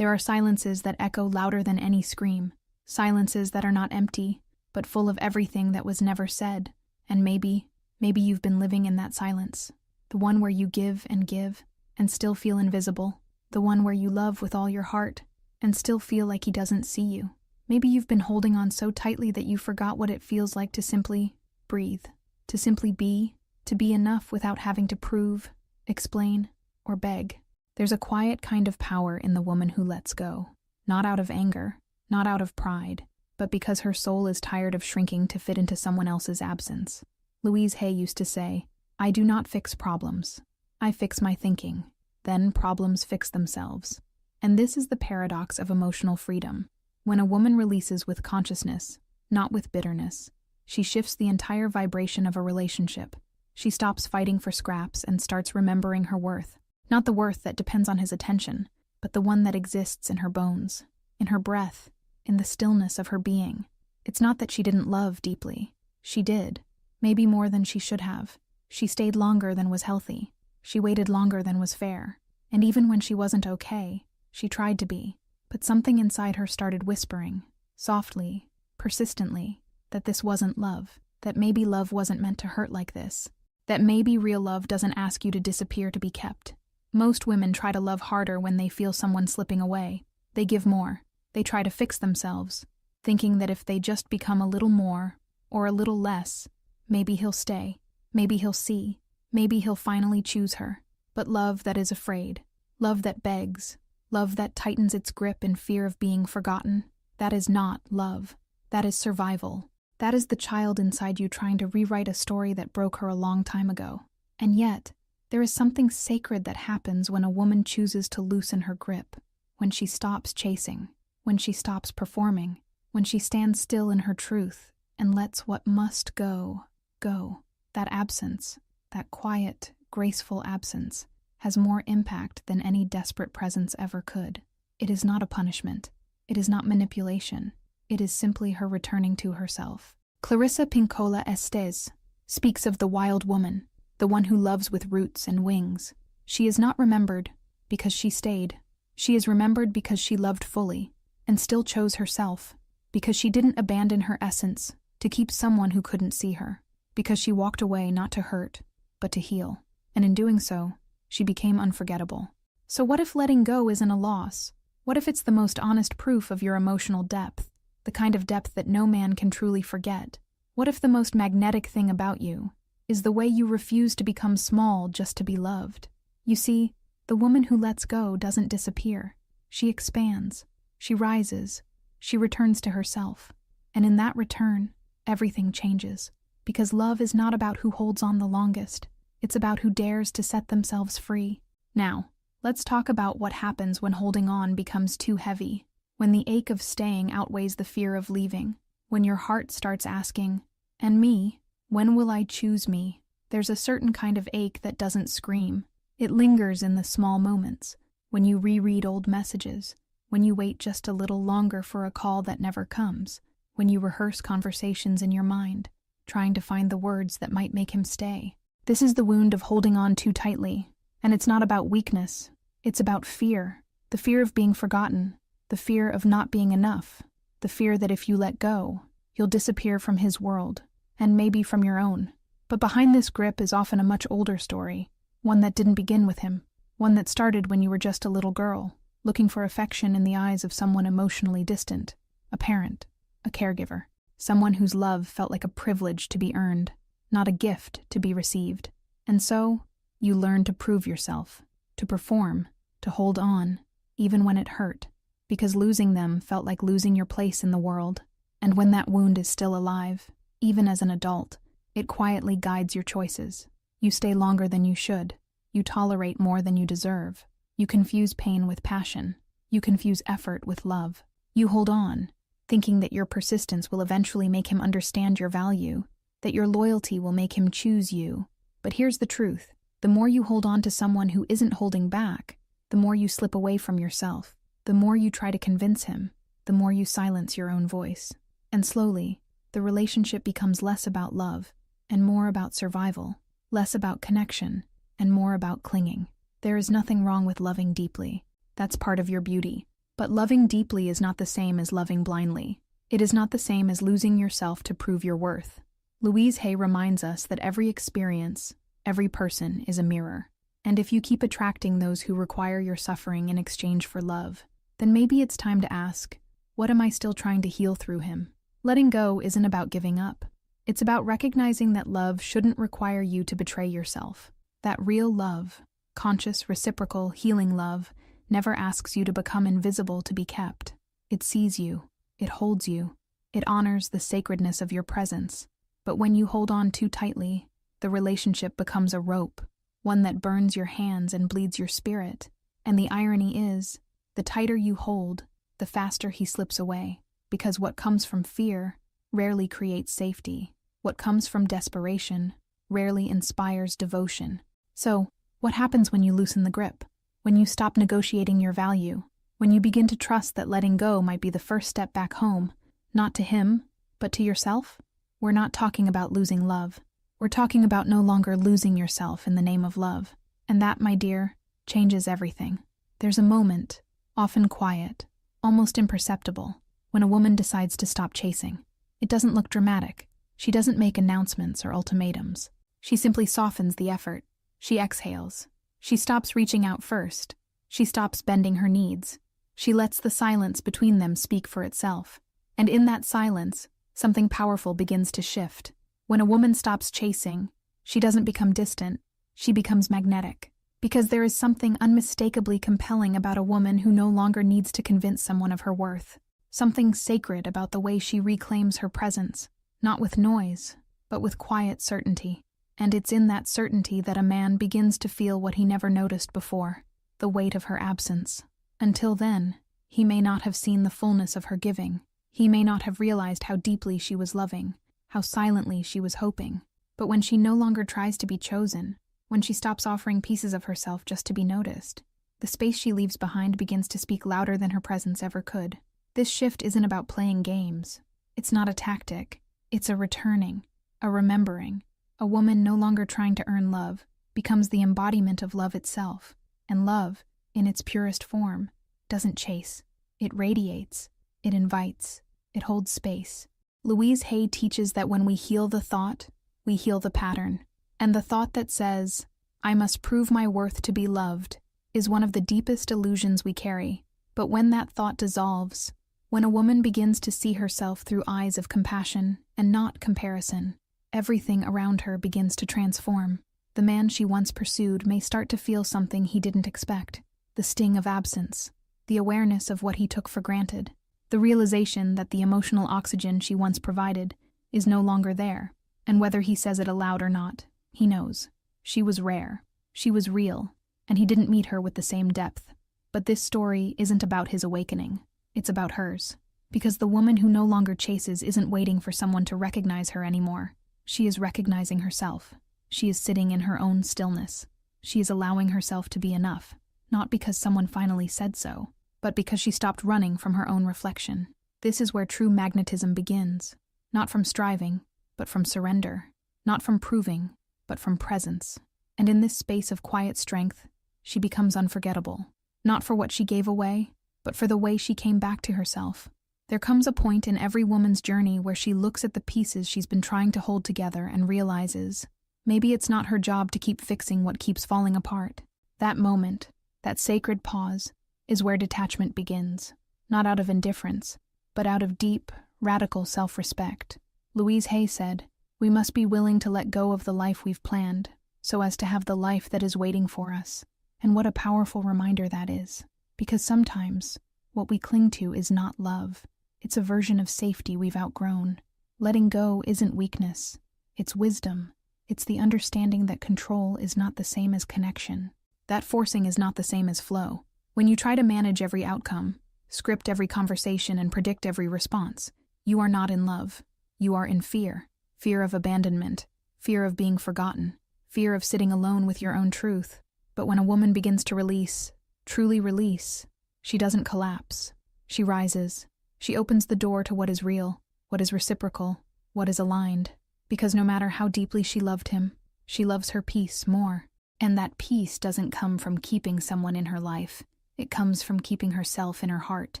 There are silences that echo louder than any scream, silences that are not empty, but full of everything that was never said, and maybe you've been living in that silence. The one where you give, and still feel invisible. The one where you love with all your heart, and still feel like he doesn't see you. Maybe you've been holding on so tightly that you forgot what it feels like to simply breathe, to simply be, to be enough without having to prove, explain, or beg. There's a quiet kind of power in the woman who lets go, not out of anger, not out of pride, but because her soul is tired of shrinking to fit into someone else's absence. Louise Hay used to say, "I do not fix problems. I fix my thinking. Then problems fix themselves." And this is the paradox of emotional freedom. When a woman releases with consciousness, not with bitterness, she shifts the entire vibration of a relationship. She stops fighting for scraps and starts remembering her worth. Not the worth that depends on his attention, but the one that exists in her bones, in her breath, in the stillness of her being. It's not that she didn't love deeply. She did, maybe more than she should have. She stayed longer than was healthy. She waited longer than was fair. And even when she wasn't okay, she tried to be. But something inside her started whispering, softly, persistently, that this wasn't love, that maybe love wasn't meant to hurt like this, that maybe real love doesn't ask you to disappear to be kept. Most women try to love harder when they feel someone slipping away. They give more. They try to fix themselves, thinking that if they just become a little more, or a little less, maybe he'll stay, maybe he'll see, maybe he'll finally choose her. But love that is afraid, love that begs, love that tightens its grip in fear of being forgotten, that is not love. That is survival. That is the child inside you trying to rewrite a story that broke her a long time ago. And yet, there is something sacred that happens when a woman chooses to loosen her grip, when she stops chasing, when she stops performing, when she stands still in her truth and lets what must go, go. That absence, that quiet, graceful absence, has more impact than any desperate presence ever could. It is not a punishment. It is not manipulation. It is simply her returning to herself. Clarissa Pinkola Estes speaks of the wild woman, the one who loves with roots and wings. She is not remembered because she stayed. She is remembered because she loved fully and still chose herself, because she didn't abandon her essence to keep someone who couldn't see her, because she walked away not to hurt, but to heal. And in doing so, she became unforgettable. So what if letting go isn't a loss? What if it's the most honest proof of your emotional depth, the kind of depth that no man can truly forget? What if the most magnetic thing about you is the way you refuse to become small just to be loved? You see, the woman who lets go doesn't disappear. She expands. She rises. She returns to herself. And in that return, everything changes. Because love is not about who holds on the longest. It's about who dares to set themselves free. Now, let's talk about what happens when holding on becomes too heavy, when the ache of staying outweighs the fear of leaving, when your heart starts asking, "And me? When will I choose me?" There's a certain kind of ache that doesn't scream. It lingers in the small moments, when you reread old messages, when you wait just a little longer for a call that never comes, when you rehearse conversations in your mind, trying to find the words that might make him stay. This is the wound of holding on too tightly, and it's not about weakness. It's about fear, the fear of being forgotten, the fear of not being enough, the fear that if you let go, you'll disappear from his world, and maybe from your own. But behind this grip is often a much older story, one that didn't begin with him, one that started when you were just a little girl, looking for affection in the eyes of someone emotionally distant, a parent, a caregiver, someone whose love felt like a privilege to be earned, not a gift to be received. And so, you learn to prove yourself, to perform, to hold on, even when it hurt, because losing them felt like losing your place in the world. And when that wound is still alive, even as an adult, it quietly guides your choices. You stay longer than you should. You tolerate more than you deserve. You confuse pain with passion. You confuse effort with love. You hold on, thinking that your persistence will eventually make him understand your value, that your loyalty will make him choose you. But here's the truth. The more you hold on to someone who isn't holding back, the more you slip away from yourself. The more you try to convince him, the more you silence your own voice. And slowly, the relationship becomes less about love and more about survival, less about connection and more about clinging. There is nothing wrong with loving deeply. That's part of your beauty. But loving deeply is not the same as loving blindly. It is not the same as losing yourself to prove your worth. Louise Hay reminds us that every experience, every person is a mirror. And if you keep attracting those who require your suffering in exchange for love, then maybe it's time to ask, what am I still trying to heal through him? Letting go isn't about giving up. It's about recognizing that love shouldn't require you to betray yourself. That real love, conscious, reciprocal, healing love, never asks you to become invisible to be kept. It sees you. It holds you. It honors the sacredness of your presence. But when you hold on too tightly, the relationship becomes a rope, one that burns your hands and bleeds your spirit. And the irony is, the tighter you hold, the faster he slips away. Because what comes from fear rarely creates safety. What comes from desperation rarely inspires devotion. So, what happens when you loosen the grip? When you stop negotiating your value? When you begin to trust that letting go might be the first step back home, not to him, but to yourself? We're not talking about losing love. We're talking about no longer losing yourself in the name of love. And that, my dear, changes everything. There's a moment, often quiet, almost imperceptible, when a woman decides to stop chasing. It doesn't look dramatic. She doesn't make announcements or ultimatums. She simply softens the effort. She exhales. She stops reaching out first. She stops bending her needs. She lets the silence between them speak for itself. And in that silence, something powerful begins to shift. When a woman stops chasing, she doesn't become distant. She becomes magnetic. Because there is something unmistakably compelling about a woman who no longer needs to convince someone of her worth. Something sacred about the way she reclaims her presence, not with noise, but with quiet certainty. And it's in that certainty that a man begins to feel what he never noticed before, the weight of her absence. Until then, he may not have seen the fullness of her giving. He may not have realized how deeply she was loving, how silently she was hoping. But when she no longer tries to be chosen, when she stops offering pieces of herself just to be noticed, the space she leaves behind begins to speak louder than her presence ever could. This shift isn't about playing games. It's not a tactic. It's a returning, a remembering. A woman no longer trying to earn love becomes the embodiment of love itself. And love, in its purest form, doesn't chase. It radiates. It invites. It holds space. Louise Hay teaches that when we heal the thought, we heal the pattern. And the thought that says, I must prove my worth to be loved, is one of the deepest illusions we carry. But when that thought dissolves, when a woman begins to see herself through eyes of compassion and not comparison, everything around her begins to transform. The man she once pursued may start to feel something he didn't expect. The sting of absence. The awareness of what he took for granted. The realization that the emotional oxygen she once provided is no longer there. And whether he says it aloud or not, he knows. She was rare. She was real. And he didn't meet her with the same depth. But this story isn't about his awakening. It's about hers. Because the woman who no longer chases isn't waiting for someone to recognize her anymore. She is recognizing herself. She is sitting in her own stillness. She is allowing herself to be enough, not because someone finally said so, but because she stopped running from her own reflection. This is where true magnetism begins, not from striving, but from surrender, not from proving, but from presence. And in this space of quiet strength, she becomes unforgettable, not for what she gave away, but for the way she came back to herself. There comes a point in every woman's journey where she looks at the pieces she's been trying to hold together and realizes, maybe it's not her job to keep fixing what keeps falling apart. That moment, that sacred pause, is where detachment begins, not out of indifference, but out of deep, radical self-respect. Louise Hay said, we must be willing to let go of the life we've planned, so as to have the life that is waiting for us. And what a powerful reminder that is, because sometimes what we cling to is not love. It's a version of safety we've outgrown. Letting go isn't weakness. It's wisdom. It's the understanding that control is not the same as connection. That forcing is not the same as flow. When you try to manage every outcome, script every conversation, and predict every response, you are not in love. You are in fear. Fear of abandonment. Fear of being forgotten. Fear of sitting alone with your own truth. But when a woman begins to release, truly release, she doesn't collapse. She rises. She opens the door to what is real, what is reciprocal, what is aligned. Because no matter how deeply she loved him, she loves her peace more. And that peace doesn't come from keeping someone in her life. It comes from keeping herself in her heart.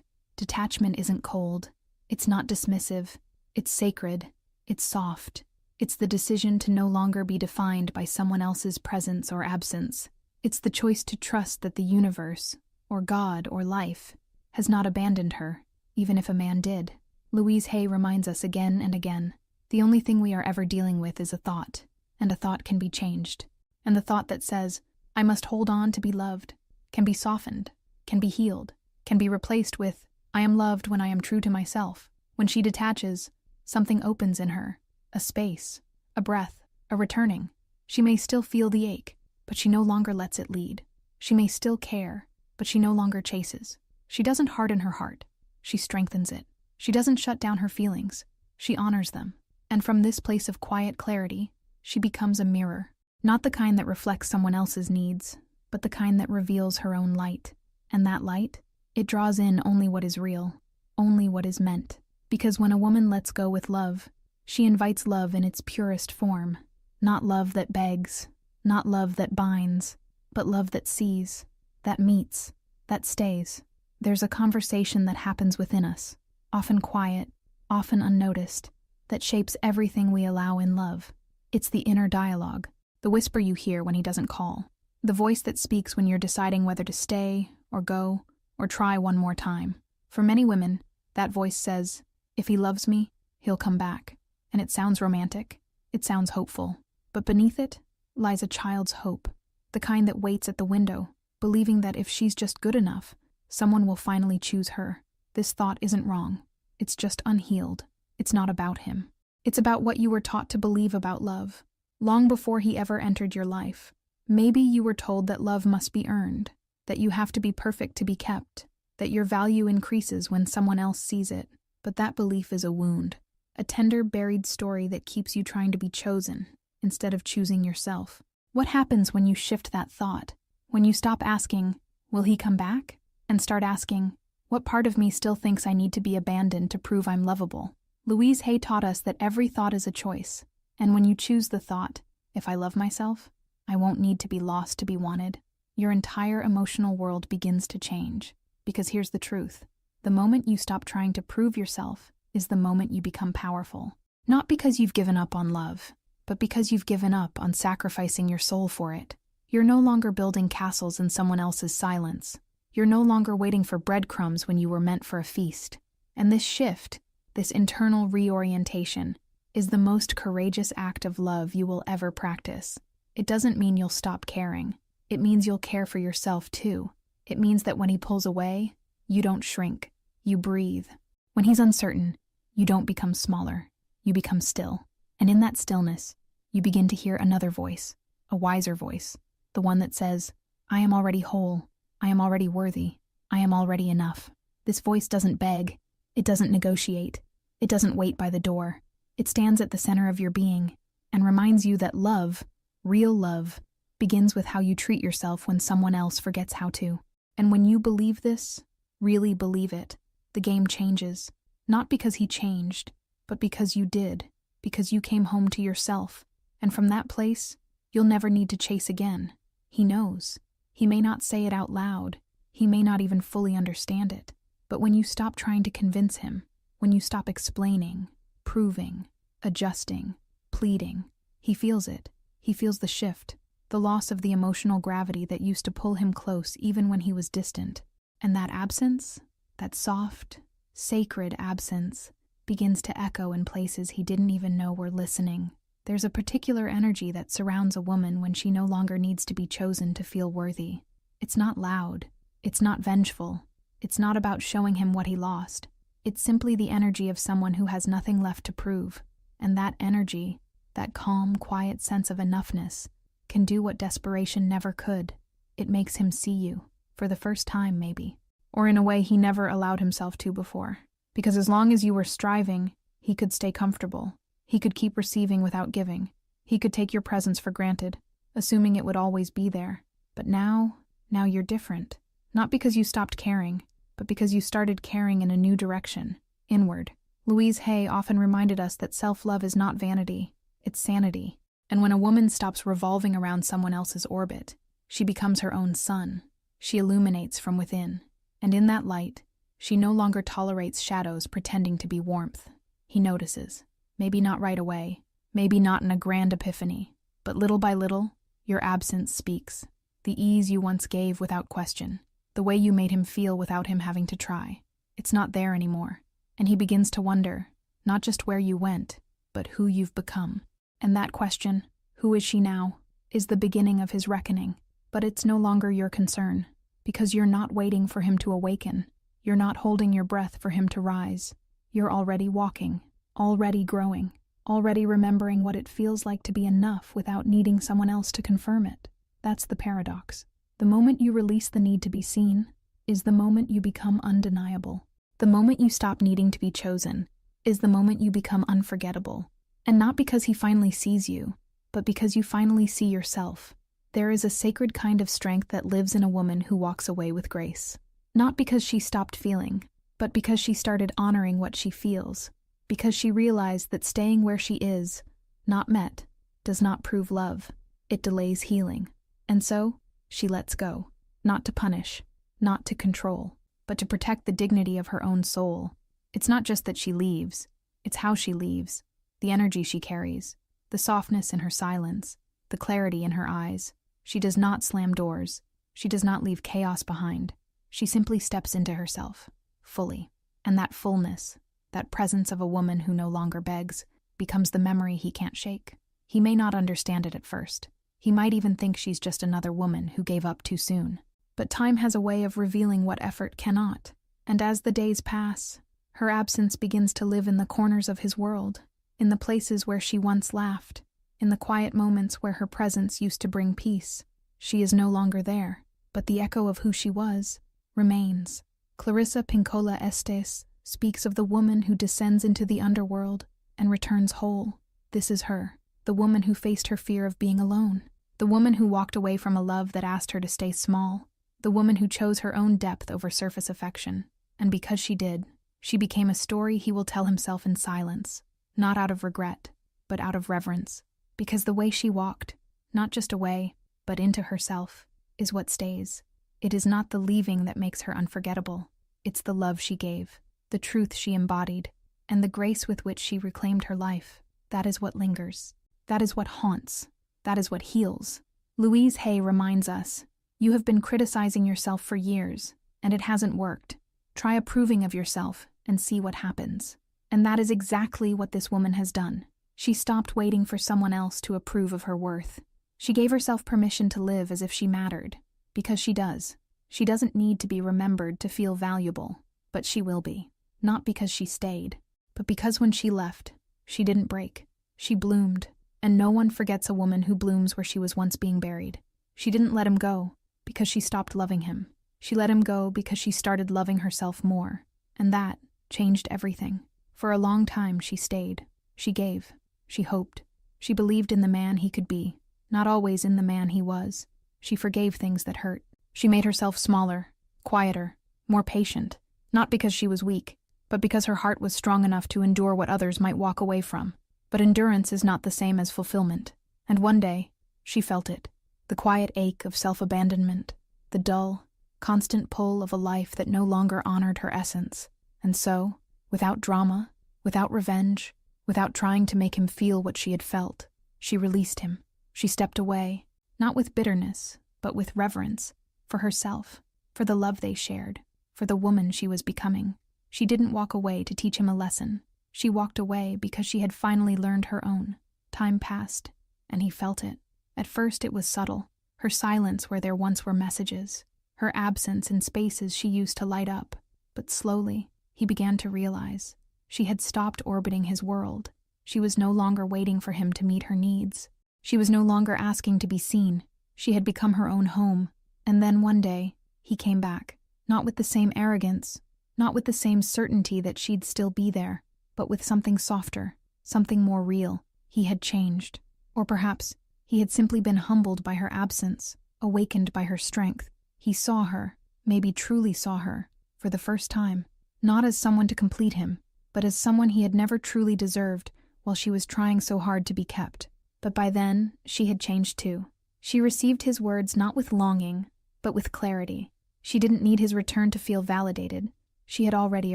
Detachment isn't cold. It's not dismissive. It's sacred. It's soft. It's the decision to no longer be defined by someone else's presence or absence. It's the choice to trust that the universe, or God, or life, has not abandoned her, even if a man did. Louise Hay reminds us again and again, the only thing we are ever dealing with is a thought, and a thought can be changed. And the thought that says, I must hold on to be loved, can be softened, can be healed, can be replaced with, I am loved when I am true to myself. When she detaches, something opens in her, a space, a breath, a returning. She may still feel the ache, but she no longer lets it lead. She may still care, but she no longer chases. She doesn't harden her heart, she strengthens it. She doesn't shut down her feelings, she honors them. And from this place of quiet clarity, she becomes a mirror. Not the kind that reflects someone else's needs, but the kind that reveals her own light. And that light, it draws in only what is real, only what is meant. Because when a woman lets go with love, she invites love in its purest form. Not love that begs, not love that binds, but love that sees, that meets, that stays. There's a conversation that happens within us, often quiet, often unnoticed, that shapes everything we allow in love. It's the inner dialogue, the whisper you hear when he doesn't call, the voice that speaks when you're deciding whether to stay, or go, or try one more time. For many women, that voice says, if he loves me, he'll come back. And it sounds romantic, it sounds hopeful, but beneath it lies a child's hope, the kind that waits at the window, believing that if she's just good enough, someone will finally choose her. This thought isn't wrong, it's just unhealed. It's not about him. It's about what you were taught to believe about love, long before he ever entered your life. Maybe you were told that love must be earned, that you have to be perfect to be kept, that your value increases when someone else sees it. But that belief is a wound, a tender, buried story that keeps you trying to be chosen instead of choosing yourself. What happens when you shift that thought? When you stop asking, will he come back? And start asking, what part of me still thinks I need to be abandoned to prove I'm lovable? Louise Hay taught us that every thought is a choice, and when you choose the thought, if I love myself, I won't need to be lost to be wanted, your entire emotional world begins to change. Because here's the truth. The moment you stop trying to prove yourself is the moment you become powerful. Not because you've given up on love, but because you've given up on sacrificing your soul for it. You're no longer building castles in someone else's silence. You're no longer waiting for breadcrumbs when you were meant for a feast. And this shift, this internal reorientation, is the most courageous act of love you will ever practice. It doesn't mean you'll stop caring. It means you'll care for yourself too. It means that when he pulls away, you don't shrink, you breathe. When he's uncertain, you don't become smaller, you become still. And in that stillness, you begin to hear another voice, a wiser voice, the one that says, I am already whole, I am already worthy, I am already enough. This voice doesn't beg, it doesn't negotiate, it doesn't wait by the door. It stands at the center of your being and reminds you that love, real love, begins with how you treat yourself when someone else forgets how to. And when you believe this, really believe it, the game changes. Not because he changed, but because you did, because you came home to yourself. And from that place, you'll never need to chase again. He knows. He may not say it out loud. He may not even fully understand it. But when you stop trying to convince him, when you stop explaining, proving, adjusting, pleading, he feels it. He feels the shift, the loss of the emotional gravity that used to pull him close even when he was distant. And that absence, that soft, sacred absence, begins to echo in places he didn't even know were listening. There's a particular energy that surrounds a woman when she no longer needs to be chosen to feel worthy. It's not loud. It's not vengeful. It's not about showing him what he lost. It's simply the energy of someone who has nothing left to prove. And that energy, that calm, quiet sense of enoughness, can do what desperation never could. It makes him see you, for the first time maybe, or in a way he never allowed himself to before. Because as long as you were striving, he could stay comfortable. He could keep receiving without giving. He could take your presence for granted, assuming it would always be there. But now you're different. Not because you stopped caring, but because you started caring in a new direction, inward. Louise Hay often reminded us that self-love is not vanity, it's sanity. And when a woman stops revolving around someone else's orbit, she becomes her own sun. She illuminates from within, and in that light, she no longer tolerates shadows pretending to be warmth. He notices, maybe not right away, maybe not in a grand epiphany, but little by little, your absence speaks. The ease you once gave without question, the way you made him feel without him having to try. It's not there anymore, and he begins to wonder, not just where you went, but who you've become. And that question, who is she now, is the beginning of his reckoning. But it's no longer your concern, because you're not waiting for him to awaken. You're not holding your breath for him to rise. You're already walking, already growing, already remembering what it feels like to be enough without needing someone else to confirm it. That's the paradox. The moment you release the need to be seen is the moment you become undeniable. The moment you stop needing to be chosen is the moment you become unforgettable. And not because he finally sees you, but because you finally see yourself. There is a sacred kind of strength that lives in a woman who walks away with grace. Not because she stopped feeling, but because she started honoring what she feels. Because she realized that staying where she is, not met, does not prove love. It delays healing. And so, she lets go. Not to punish, not to control, but to protect the dignity of her own soul. It's not just that she leaves, it's how she leaves. The energy she carries, the softness in her silence, the clarity in her eyes. She does not slam doors. She does not leave chaos behind. She simply steps into herself, fully. And that fullness, that presence of a woman who no longer begs, becomes the memory he can't shake. He may not understand it at first. He might even think she's just another woman who gave up too soon. But time has a way of revealing what effort cannot. And as the days pass, her absence begins to live in the corners of his world, in the places where she once laughed, in the quiet moments where her presence used to bring peace. She is no longer there, but the echo of who she was remains. Clarissa Pinkola Estes speaks of the woman who descends into the underworld and returns whole. This is her, the woman who faced her fear of being alone, the woman who walked away from a love that asked her to stay small, the woman who chose her own depth over surface affection. And because she did, she became a story he will tell himself in silence, not out of regret, but out of reverence, because the way she walked, not just away, but into herself, is what stays. It is not the leaving that makes her unforgettable. It's the love she gave, the truth she embodied, and the grace with which she reclaimed her life. That is what lingers. That is what haunts. That is what heals. Louise Hay reminds us, you have been criticizing yourself for years, and it hasn't worked. Try approving of yourself and see what happens. And that is exactly what this woman has done. She stopped waiting for someone else to approve of her worth. She gave herself permission to live as if she mattered, because she does. She doesn't need to be remembered to feel valuable, but she will be. Not because she stayed, but because when she left, she didn't break. She bloomed, and no one forgets a woman who blooms where she was once being buried. She didn't let him go because she stopped loving him. She let him go because she started loving herself more, and that changed everything. For a long time she stayed. She gave. She hoped. She believed in the man he could be, not always in the man he was. She forgave things that hurt. She made herself smaller, quieter, more patient, not because she was weak, but because her heart was strong enough to endure what others might walk away from. But endurance is not the same as fulfillment, and one day, she felt it. The quiet ache of self-abandonment, the dull, constant pull of a life that no longer honored her essence. And so, without drama, without revenge, without trying to make him feel what she had felt, she released him. She stepped away, not with bitterness, but with reverence, for herself, for the love they shared, for the woman she was becoming. She didn't walk away to teach him a lesson. She walked away because she had finally learned her own. Time passed, and he felt it. At first it was subtle, her silence where there once were messages, her absence in spaces she used to light up. But slowly, he began to realize she had stopped orbiting his world. She was no longer waiting for him to meet her needs. She was no longer asking to be seen. She had become her own home. And then one day, he came back, not with the same arrogance, not with the same certainty that she'd still be there, but with something softer, something more real. He had changed. Or perhaps he had simply been humbled by her absence, awakened by her strength. He saw her, maybe truly saw her, for the first time, not as someone to complete him, but as someone he had never truly deserved while she was trying so hard to be kept. But by then, she had changed too. She received his words not with longing, but with clarity. She didn't need his return to feel validated. She had already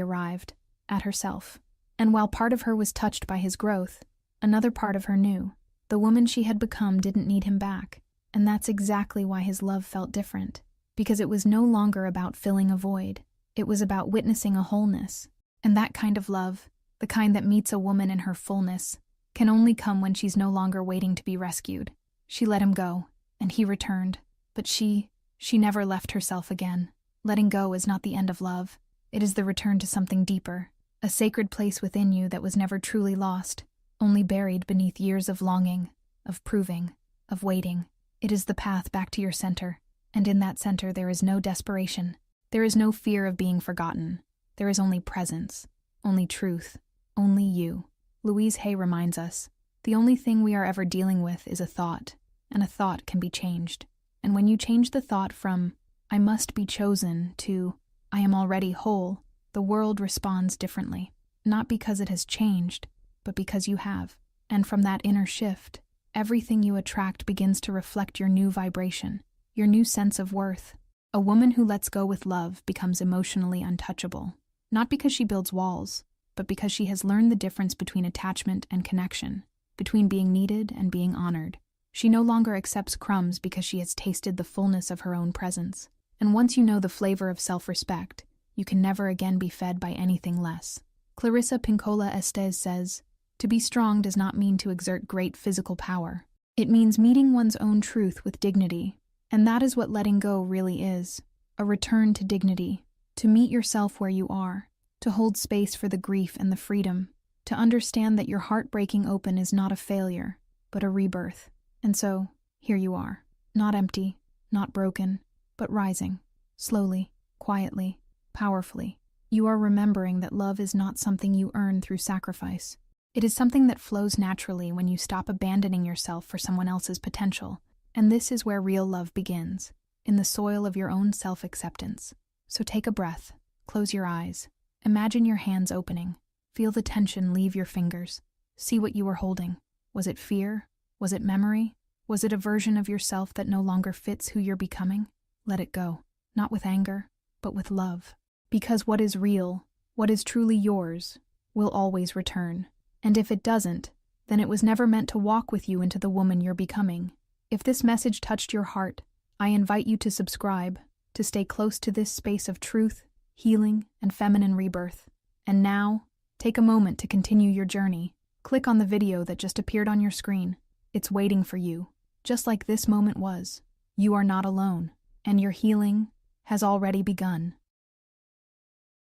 arrived, at herself. And while part of her was touched by his growth, another part of her knew. The woman she had become didn't need him back. And that's exactly why his love felt different. Because it was no longer about filling a void. It was about witnessing a wholeness. And that kind of love, the kind that meets a woman in her fullness, can only come when she's no longer waiting to be rescued. She let him go, and he returned. But she never left herself again. Letting go is not the end of love. It is the return to something deeper, a sacred place within you that was never truly lost, only buried beneath years of longing, of proving, of waiting. It is the path back to your center, and in that center there is no desperation. There is no fear of being forgotten. There is only presence, only truth, only you. Louise Hay reminds us, the only thing we are ever dealing with is a thought, and a thought can be changed. And when you change the thought from, I must be chosen, to, I am already whole, the world responds differently. Not because it has changed, but because you have. And from that inner shift, everything you attract begins to reflect your new vibration, your new sense of worth. A woman who lets go with love becomes emotionally untouchable, not because she builds walls, but because she has learned the difference between attachment and connection, between being needed and being honored. She no longer accepts crumbs because she has tasted the fullness of her own presence. And once you know the flavor of self-respect, you can never again be fed by anything less. Clarissa Pinkola Estes says, to be strong does not mean to exert great physical power. It means meeting one's own truth with dignity. And that is what letting go really is. A return to dignity. To meet yourself where you are. To hold space for the grief and the freedom. To understand that your heart breaking open is not a failure, but a rebirth. And so, here you are. Not empty, not broken, but rising. Slowly, quietly, powerfully. You are remembering that love is not something you earn through sacrifice. It is something that flows naturally when you stop abandoning yourself for someone else's potential. And this is where real love begins, in the soil of your own self-acceptance. So take a breath, close your eyes, imagine your hands opening, feel the tension leave your fingers, see what you were holding. Was it fear? Was it memory? Was it a version of yourself that no longer fits who you're becoming? Let it go, not with anger, but with love. Because what is real, what is truly yours, will always return. And if it doesn't, then it was never meant to walk with you into the woman you're becoming. If this message touched your heart, I invite you to subscribe, to stay close to this space of truth, healing, and feminine rebirth. And now, take a moment to continue your journey. Click on the video that just appeared on your screen. It's waiting for you, just like this moment was. You are not alone, and your healing has already begun.